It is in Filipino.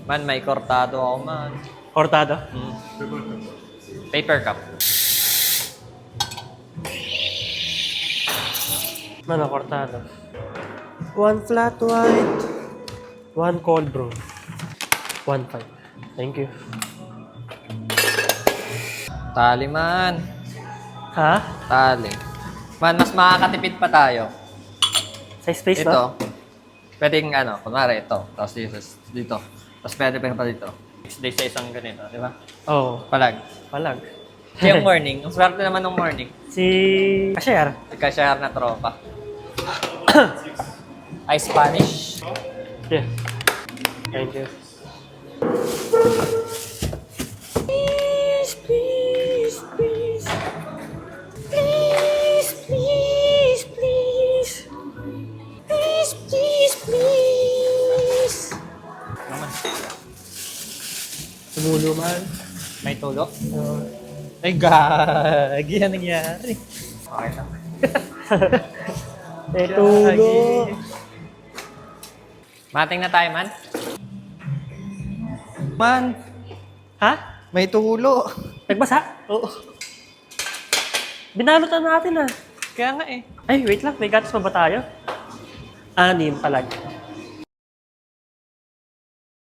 Man, may kortado ako, man. Cortado? Paper cup. Ano, cortado? 1 flat white. 1 cold brew. 1.5. Thank you. Tali, man. Ha? Tali. Man, mas makakatipid pa tayo. Sa space, Ito. no? Pwedeng kunwari ito. Tapos dito. Tapos pwede pa dito. 6 days sa isang ganito, di ba? Oo. Palag. Palag. Yung morning. Ang swerte naman ng morning. Si Cashier. Nagka-share na tropa. Ay, Spanish. Yeah. Thank you. Please, please, please. Please, please, please. Please, please, please. Naman. Tumulo man. May tulo. Oo. Ay, gagi. Yan nangyari. Okay na. Tulo. Mating na tayo, man. Man, Ha? may tulo. Nagbasa? Oo. Binalutan natin ah. Kaya nga eh. Ay, wait lang. May gatas pa ba tayo? 6 palag.